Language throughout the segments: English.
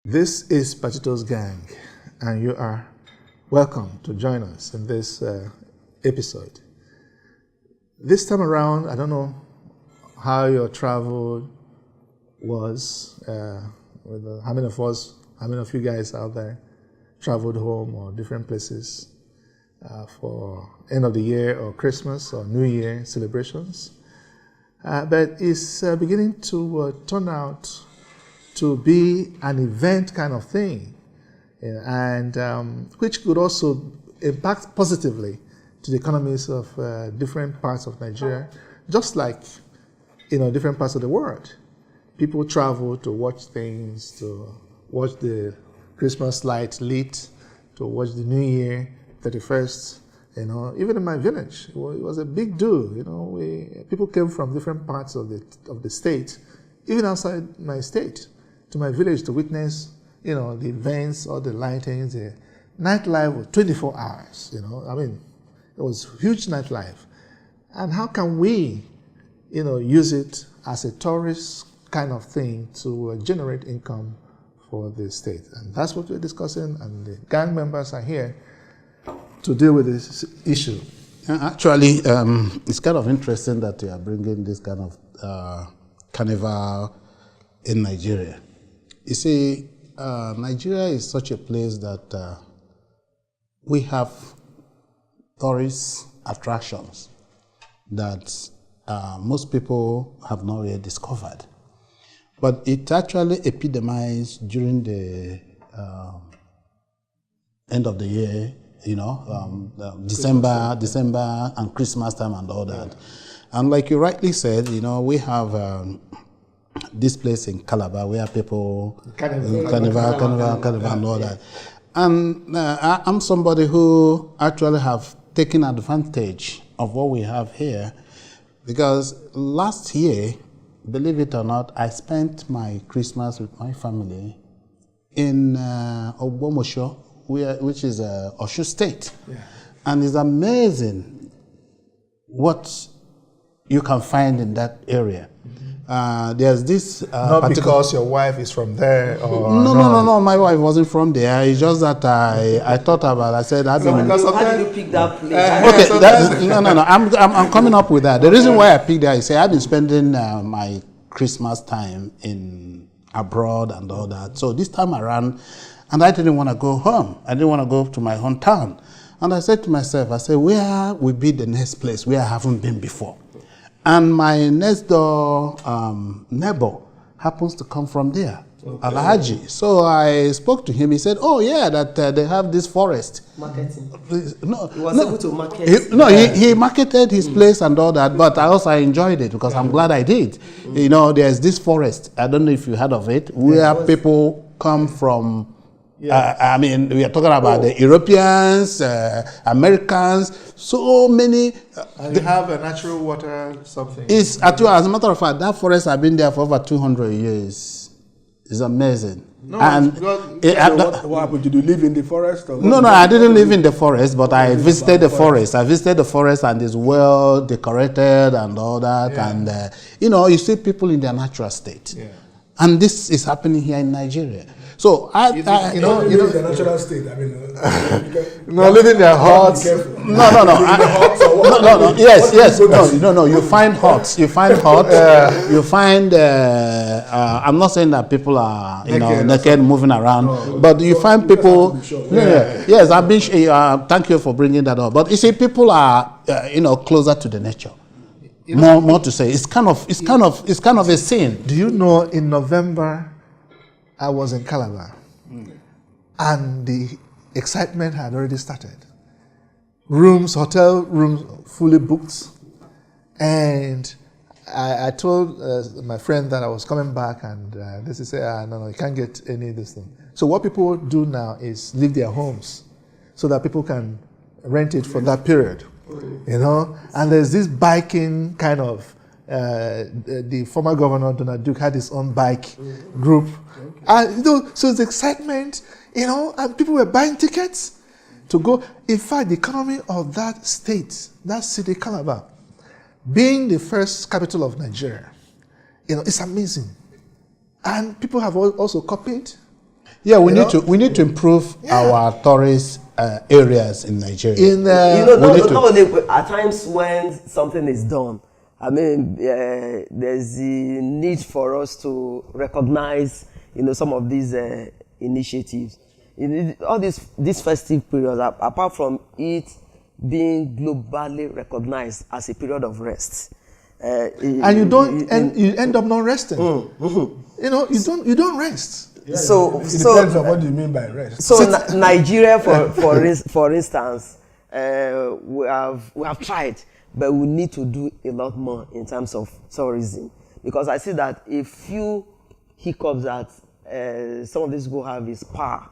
This is Pachito's Gang, and you are welcome to join us in this episode. This time around, I don't know how your travel was, how many of you guys out there traveled home or different places for end of the year or Christmas or New Year celebrations. But it's beginning to turn out to be an event kind of thing, and which could also impact positively to the economies of different parts of Nigeria, just like different parts of the world. People travel to watch things, to watch the Christmas lights lit, to watch the New Year 31st. Even in my village, it was a big deal. People came from different parts of the state, even outside my state, to my village to witness, the events, all the lightings. The nightlife was 24 hours. It was huge nightlife. And how can we, use it as a tourist kind of thing to generate income for the state? And that's what we're discussing, and the gang members are here to deal with this issue. Actually, it's kind of interesting that you are bringing this kind of carnival in Nigeria. You see, Nigeria is such a place that we have tourist attractions that most people have not yet discovered. But it actually epitomized during the end of the year, December and Christmas time and all that. And like you rightly said, we have this place in Calabar where people carnival and all that. And I'm somebody who actually have taken advantage of what we have here, because last year, believe it or not, I spent my Christmas with my family in Ogbomosho, which is Osun State. Yeah. And it's amazing what you can find in that area. There's this not because your wife is from there, or no, my wife wasn't from there. It's just that I thought about it. I said, how did you pick that place? I'm coming up with that. The reason why I picked that is I've been spending my Christmas time in abroad and all that. So this time around, and I didn't want to go home. I didn't want to go to my hometown. And I said to myself, where will be the next place where I haven't been before? And my next door neighbor happens to come from there, Alhaji. So I spoke to him. He said, "Oh yeah, that they have this forest." Marketing. No, he was able to market. He marketed his place and all that, but I enjoyed it because I'm glad I did. There's this forest. I don't know if you heard of it, where people come from. Yes. We are talking about the Europeans, Americans, so many. And they have a natural water something. As a matter of fact, that forest has been there for over 200 years. It's amazing. What happened? Did you live in the forest? Or no, I didn't live in the forest, but I visited the forest. I visited the forest, and it's well decorated and all that. Yeah. And, you see people in their natural state. Yeah. And this is happening here in Nigeria. So the natural state. Living their huts. No. You find huts. You find huts. You find. I'm not saying that people are naked moving around, but you find people. Yes, I've been. Thank you for bringing that up. But you see, people are closer to the nature. More to say. It's kind of a sin. Do you know in November, I was in Calabar, and the excitement had already started. Hotel rooms fully booked, and I told my friend that I was coming back, and they said, no, you can't get any of this thing. So what people do now is leave their homes so that people can rent it for that period, And there's this biking kind of. The former governor, Donald Duke, had his own bike group. So it's excitement, and people were buying tickets to go. In fact, the economy of that state, that city, Calabar, being the first capital of Nigeria, it's amazing. And people have also copied. Yeah, we need to improve our tourist areas in Nigeria. At times when something is done, I mean, there's the need for us to recognize, some of these initiatives. All this festive period, apart from it being globally recognized as a period of rest. And you end up not resting. You don't rest. Yeah, so it depends on what you mean by rest. So Nigeria, for instance, we have tried, but we need to do a lot more in terms of tourism, because I see that a few hiccups that some of these people have is power,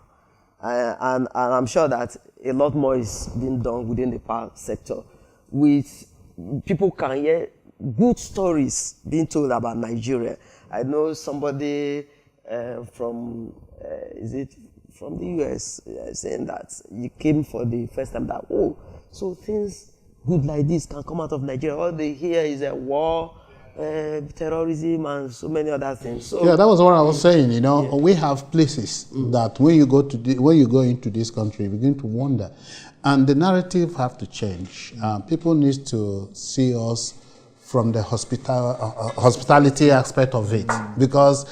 and I'm sure that a lot more is being done within the power sector. With people can hear good stories being told about Nigeria. I know somebody from the US saying that he came for the first time, that so things good like this can come out of Nigeria. All they hear is a war, terrorism, and so many other things. So yeah, that was what I was saying. We have places that when you go into this country, you begin to wonder, and the narrative have to change. People need to see us from the hospitality aspect of it, because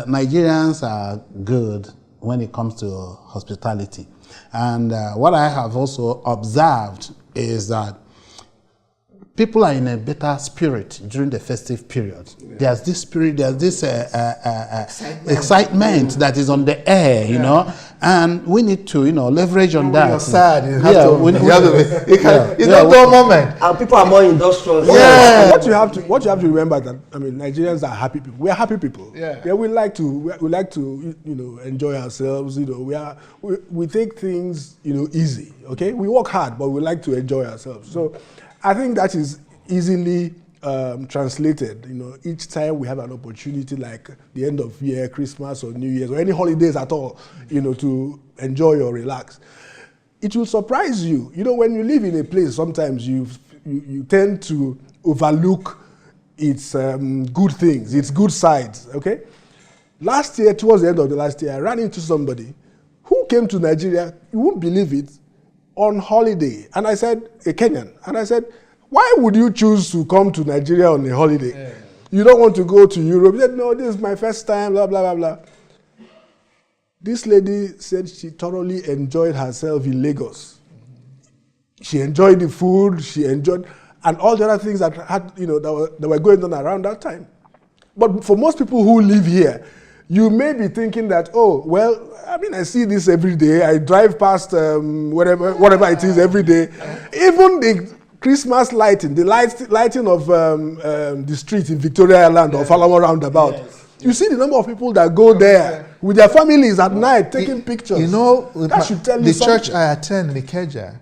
Nigerians are good when it comes to hospitality. And what I have also observed is that people are in a better spirit during the festive period. Yeah. There's this spirit, there's this excitement that is on the air, you know, and we need to, leverage on that. You're sad, you have to it's not dull moment. And people are more industrious. Yeah. What you have to remember that, Nigerians are happy people. We are happy people. Yeah, we like to enjoy ourselves. We take things, easy. Okay, we work hard, but we like to enjoy ourselves. So I think that is easily translated. Each time we have an opportunity, like the end of year, Christmas or New Year's, or any holidays at all, to enjoy or relax, it will surprise you. When you live in a place, sometimes you tend to overlook its good things, its good sides. Okay. Last year, towards the end of the last year, I ran into somebody who came to Nigeria. You won't believe it. On holiday, and I said, a Kenyan, and I said, why would you choose to come to Nigeria on a holiday? Yeah. You don't want to go to Europe? He said, no, this is my first time, blah, blah, blah, blah. This lady said she thoroughly enjoyed herself in Lagos. She enjoyed the food, she enjoyed, and all the other things that that were going on around that time. But for most people who live here, you may be thinking that, I see this every day. I drive past whatever it is every day. Even the Christmas lighting, the lighting of the street in Victoria Island or Falawa Roundabout. Yes. You see the number of people that go there with their families at night taking pictures. That should tell you something. The church I attend in Ikeja,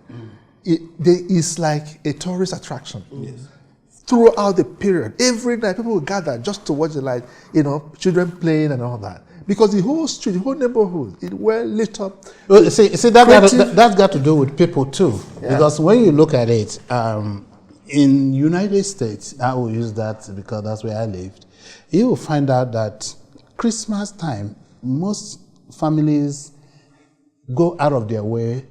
it's like a tourist attraction. Yes. Throughout the period, every night people will gather just to watch the light, children playing and all that. Because the whole street, the whole neighborhood, it well lit up. Well, see that's got to do with people too. Yeah. Because when you look at it, in United States, I will use that because that's where I lived, you will find out that Christmas time, most families go out of their way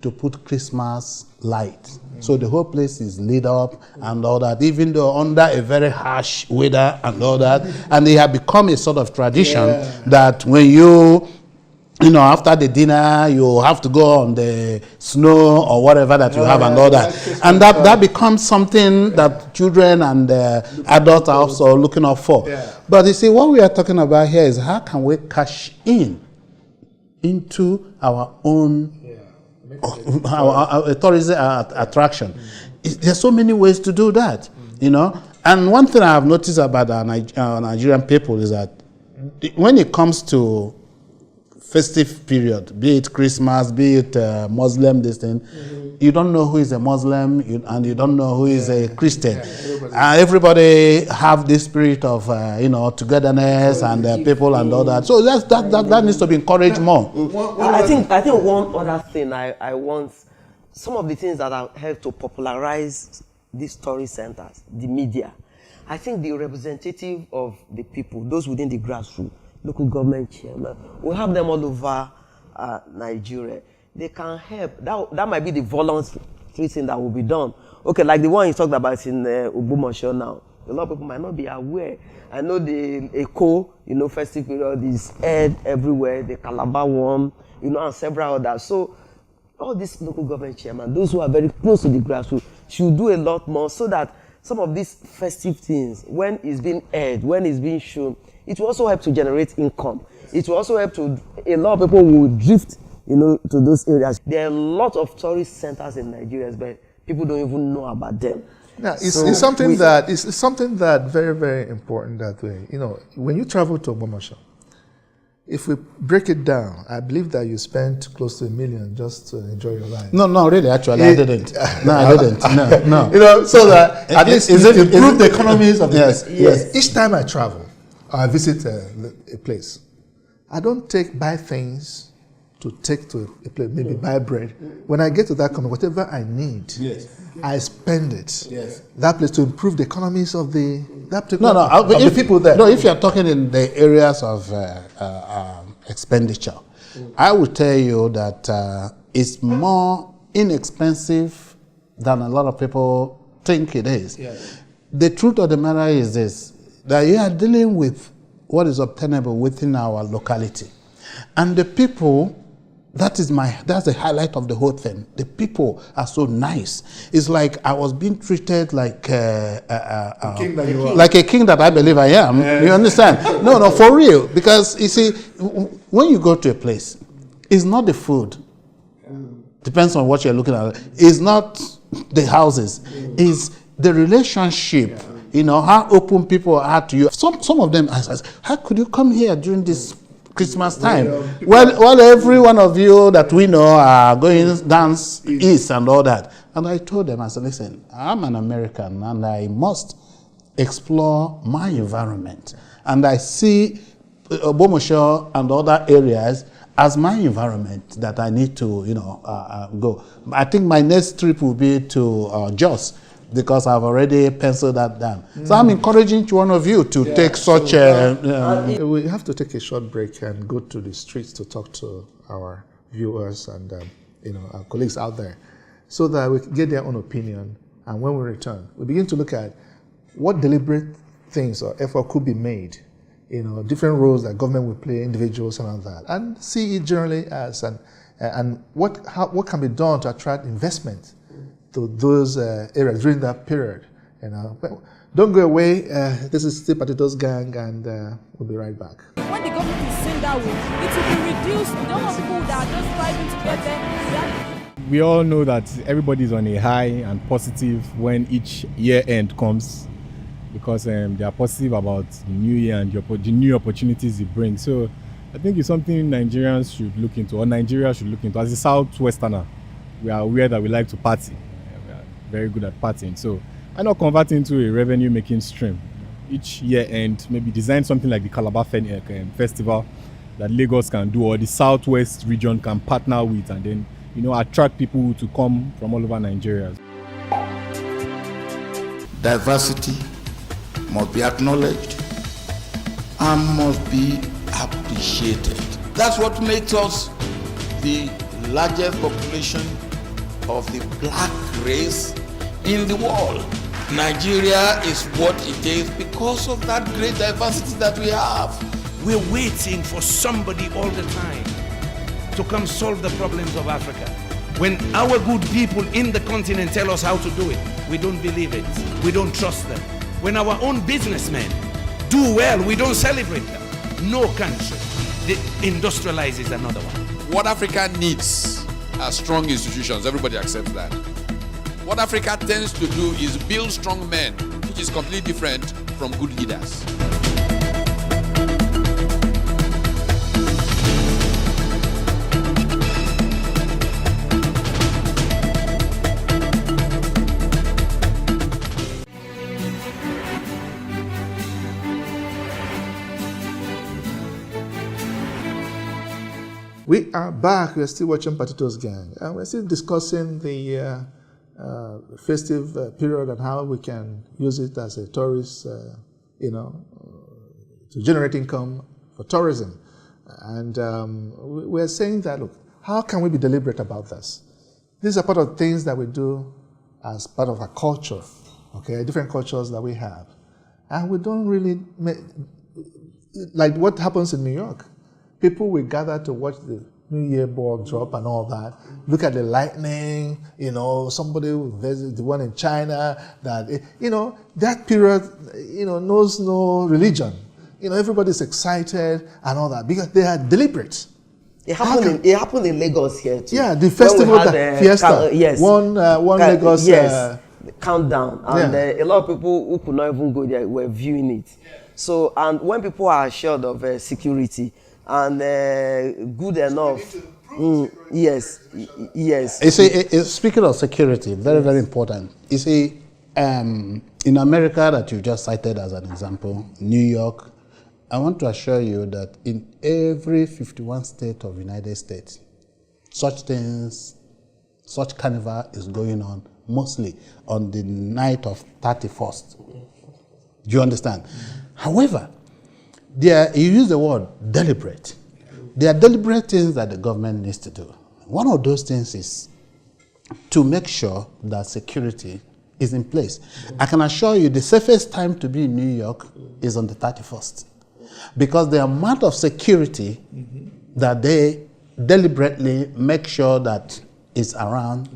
to put Christmas light. Mm-hmm. So the whole place is lit up and all that, even though under a very harsh weather and all that. And they have become a sort of tradition that when you after the dinner, you have to go on the snow or whatever that you have and all that. And that becomes something that children and adults are also looking out for. Yeah. But you see, what we are talking about here is how can we cash into our own our tourism attraction. There's so many ways to do that, And one thing I have noticed about our Nigerian people is that when it comes to festive period, be it Christmas, be it Muslim, this thing, you don't know who is a Muslim and you don't know who is a Christian. Everybody have this spirit of togetherness and people and all that. So that needs to be encouraged more. I think one other thing I want, some of the things that have helped to popularize these tourist centers, the media. I think the representative of the people, those within the grassroots, local government chairman. We have them all over Nigeria. They can help. That might be the voluntary thing that will be done. Okay, like the one you talked about in Ogbomoso now. A lot of people might not be aware. I know the Eco, festive period is aired everywhere, the Calabar one, and several others. So all these local government chairmen, those who are very close to the grassroots, should do a lot more so that some of these festive things, when it's being aired, when it's being shown, it will also help to generate income. It will also help to, a lot of people will drift, to those areas. There are a lot of tourist centers in Nigeria, but people don't even know about them. Yeah, it's something that very, very important that way. When you travel to Ogbomoso, if we break it down, I believe that you spent close to $1 million just to enjoy your life. No, really, actually, I didn't. No, I didn't. No. So that at least it improve the economies of the place. Yes. Each time I travel, or I visit a place, I don't buy things to take to a place, maybe buy bread. When I get to that company, whatever I need, I spend it. Yes. That place to improve the economies of the people there. No, if you are talking in the areas of expenditure, I would tell you that it's more inexpensive than a lot of people think it is. Yes. The truth of the matter is this, that you are dealing with what is obtainable within our locality. And the people, that's the highlight of the whole thing. The people are so nice. It's like I was being treated like a king that I believe I am. Yes. You understand? No, for real. Because you see, when you go to a place, it's not the food. Depends on what you're looking at. It's not the houses. It's the relationship. How open people are to you. Some of them ask, how could you come here during this Christmas time? Well, every one of you that we know are going dance east and all that. And I told them, I said, listen, I'm an American and I must explore my environment. And I see Ogbomoso and other areas as my environment that I need to, go. I think my next trip will be to Jos, because I've already penciled that down. So I'm encouraging each one of you to take such a... we have to take a short break and go to the streets to talk to our viewers and our colleagues out there so that we can get their own opinion. And when we return, we begin to look at what deliberate things or effort could be made, different roles that government will play, individuals and all that, and see it generally as and what can be done to attract investment to those areas during that period. But don't go away. This is still Potatoes Gang, and we'll be right back. When the government is seen that way, it will be reduced. We don't want people that are just striving to get there. We all know that everybody is on a high and positive when each year end comes, because they are positive about the new year and the new opportunities it brings. So I think it's something Nigerians should look into, or Nigeria should look into. As a Southwesterner, we are aware that we like to party. Very good at partying, so why not convert into a revenue making stream each year end? Maybe design something like the Calabar Festival that Lagos can do, or the Southwest region can partner with, and then attract people to come from all over Nigeria. Diversity must be acknowledged and must be appreciated. That's what makes us the largest population of the black race in the world. Nigeria is what it is because of that great diversity that we have. We're waiting for somebody all the time to come solve the problems of Africa. When our good people in the continent tell us how to do it, we don't believe it. We don't trust them. When our own businessmen do well, we don't celebrate them. No country industrializes another one. What Africa needs are strong institutions. Everybody accepts that. What Africa tends to do is build strong men, which is completely different from good leaders. We are back. We're still watching Potatoes Gang, and we're still discussing the festive period and how we can use it as a tourist, to generate income for tourism. And we're saying that, look, how can we be deliberate about this? These are part of things that we do as part of our culture, okay, different cultures that we have. And we don't really like what happens in New York. People will gather to watch the New Year ball drop and all that. Look at the lightning, somebody will visit the one in China that, that period, knows no religion. Everybody's excited and all that because they are deliberate. It happened in Lagos here too. Yeah, the festival, Fiesta. Yes. One Lagos. Yes, countdown. And a lot of people who could not even go there were viewing it. So, and when people are assured of security and good enough. Yes. You see, speaking of security, very, very important. You see, in America that you just cited as an example, New York, I want to assure you that in every 51 state of the United States, such carnival is going on mostly on the night of 31st. Do you understand? However, you use the word deliberate. There are deliberate things that the government needs to do. One of those things is to make sure that security is in place. I can assure you the safest time to be in New York is on the 31st. Because the amount of security that they deliberately make sure that is around,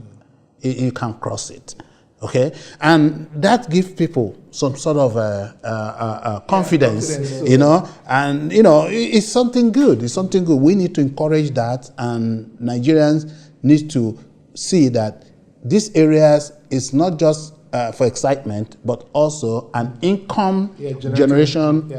you can cross it. Okay? And that gives people some sort of confidence, and, it's something good. It's something good. We need to encourage that, and Nigerians need to see that these areas is not just for excitement, but also an income generation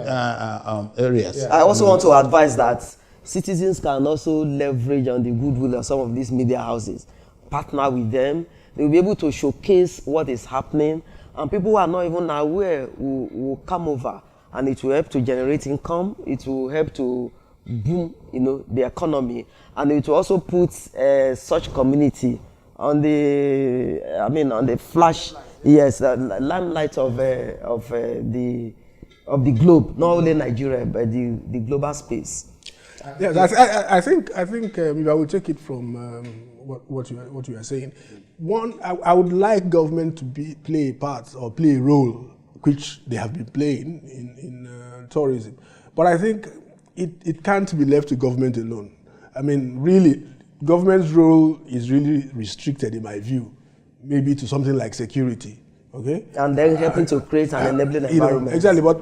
areas. Yeah. I also want to advise that citizens can also leverage on the goodwill of some of these media houses, partner with them. They will be able to showcase what is happening, and people who are not even aware will come over, and it will help to generate income. It will help to boom, the economy, and it will also put such community on the flash. Yes, the limelight of the globe, not only Nigeria but the global space. Yes, I think I will take it from what you are saying. One, I would like government to play a part or play a role, which they have been playing in tourism. But I think it can't be left to government alone. I mean, really, government's role is really restricted in my view. Maybe to something like security, okay? And then helping to create an enabling environment. Exactly, but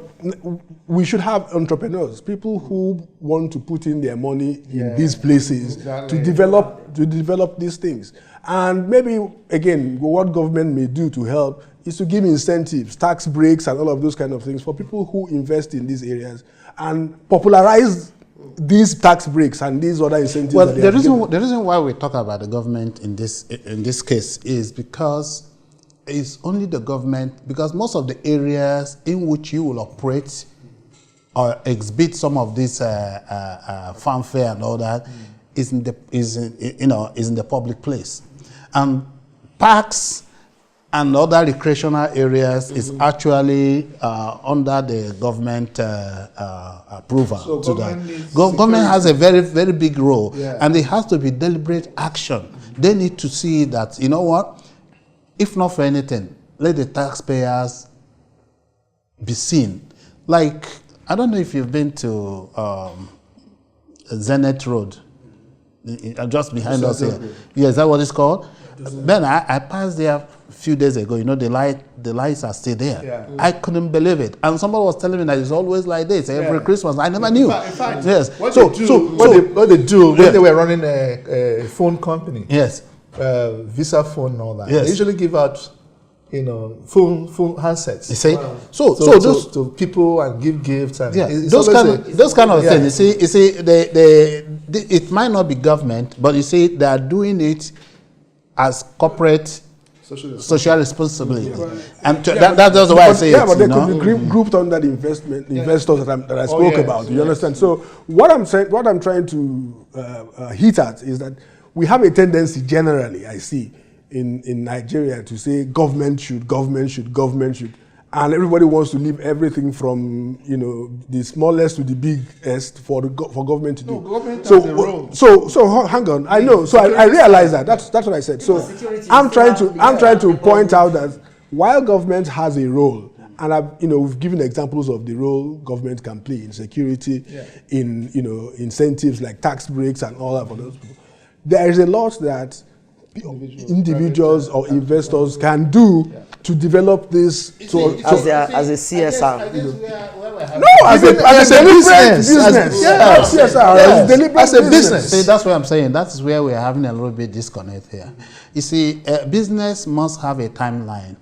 we should have entrepreneurs, people who want to put in their money in these places to develop these things. And maybe, again, what government may do to help is to give incentives, tax breaks and all of those kind of things for people who invest in these areas and popularize these tax breaks and these other incentives. Well, the reason why we talk about the government in this case is because it's only the government, because most of the areas in which you will operate or exhibit some of this fanfare and all that is in the public place, and parks and other recreational areas is actually under the government approval. So to that. Government has a very, very big role, and it has to be deliberate action. They need to see that, if not for anything, let the taxpayers be seen. Like, I don't know if you've been to Zenith Road, just behind us here. Yeah, is that what it's called? Ben, I passed there a few days ago. The lights are still there. Yeah. I couldn't believe it. And somebody was telling me that it's always like this every Christmas. I never knew. In fact, yes. What they do when they were running a phone company. Yes. Visa phone and all that. Yes. They usually give out, phone handsets. You see, so those to people and give gifts and those kind of things. You see, it might not be government, but you see, they are doing it as corporate social responsibility, and that's why I say but they could be grouped under the investors that I spoke about. You understand? So what I'm trying to hit at is that we have a tendency generally, I see, in Nigeria to say government should, and everybody wants to leave everything from the smallest to the biggest for government to do. Government has a role. So hang on. I know. So I realize that. That's what I said. So I'm trying to point out that while government has a role, and we've given examples of the role government can play in security, in incentives like tax breaks and all that for those people. There is a lot that individuals or investors can do to develop this as a CSR. As a business. As a business. See, that's what I'm saying. That's where we're having a little bit disconnect here. You see, a business must have a timeline.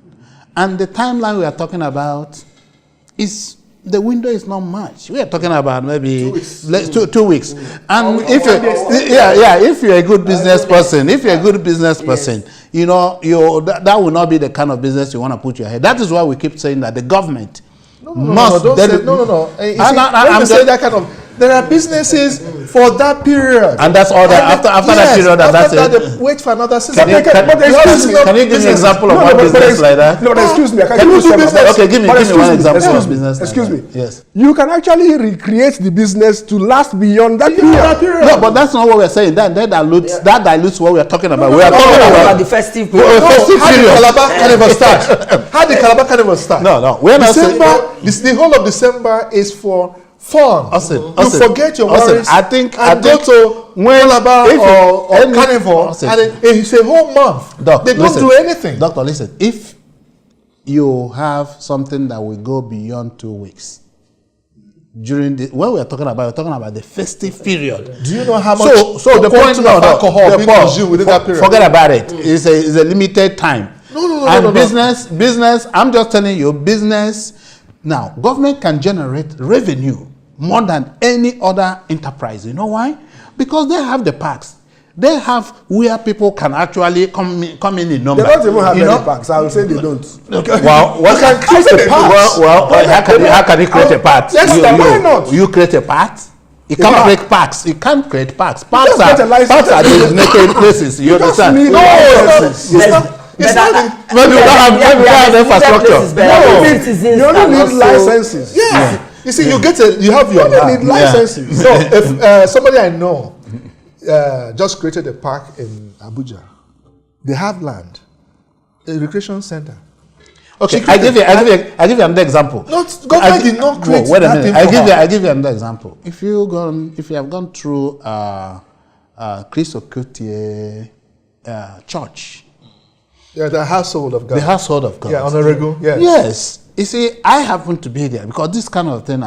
And the timeline we are talking about is, the window is not much. We are talking about maybe 2 weeks. 2 weeks. And if you're a good business person, that will not be the kind of business you want to put your head. That is why we keep saying that the government must. No. I'm saying that kind of. There are businesses for that period, and that's all. After that period, that's it. Wait for another season. Can you give me an example of one business like that? No, but excuse me. Can you do business? Okay, give me one example of business. Excuse me. Yes. You can actually recreate the business to last beyond that period. No, but that's not what we're saying. That dilutes what we are talking about. We are talking about the festive period. How the Calabar Carnival start? How the Calabar Carnival start? No. We're not saying the whole of December is for fun. You forget your worries. I think go to Calabar or Carnival, and it's a whole month. They don't do anything. Doctor, listen. If you have something that will go beyond 2 weeks, when we're talking about the festive period. Do you know how much? So the point of alcohol being consumed within that period. Forget about it. It's a limited time. No. Business. I'm just telling you, business. Now, government can generate revenue more than any other enterprise. You know why? Because they have the parks. They have where people can actually come in number. They don't even have any parks. I would say they don't. Okay. Well, what can create a park? How can you create a park? Why not? You create a park? You can't create parks. You can't create parks. Parks are designated places. You understand? Maybe we don't have infrastructure. You only need licenses. Yeah. You see, you have your need licenses. So if somebody I know just created a park in Abuja, they have land, a recreation center. Okay, I give you another example. Government did not create wait a that minute. thing I give you another example. If you have gone through Chris Okotie church. Yeah, the household of God. The household of God. Yeah, on a regular. Yes. Yes. You see, I happen to be there because this kind of thing,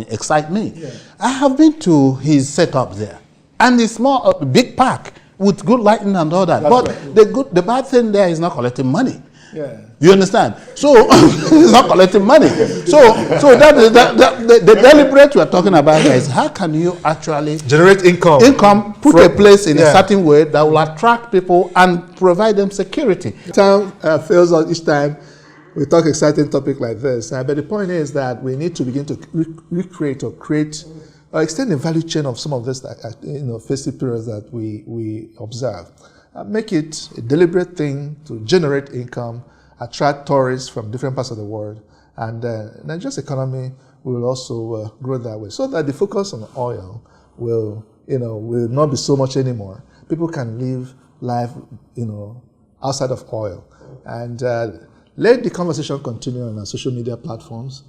excite me. Yeah. I have been to his setup there, and it's more a big park with good lighting and all that. But the bad thing there is not collecting money. Yeah. You understand? So it's not collecting money. So the deliberate we are talking about here is how can you actually generate income, put a place in a certain way that will attract people and provide them security. Time fails us each time we talk exciting topic like this. But the point is that we need to begin to recreate or create or extend the value chain of some of this, festive periods that we observe. Make it a deliberate thing to generate income, attract tourists from different parts of the world, and Nigeria's economy will also grow that way. So that the focus on oil will not be so much anymore. People can live life, outside of oil, and let the conversation continue on our social media platforms.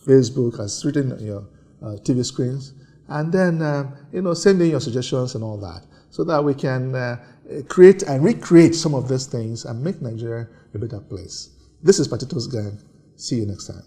Facebook has written on your TV screens, and then send in your suggestions and all that, so that we can create and recreate some of these things and make Nigeria a better place. This is Potatoes Gang. See you next time.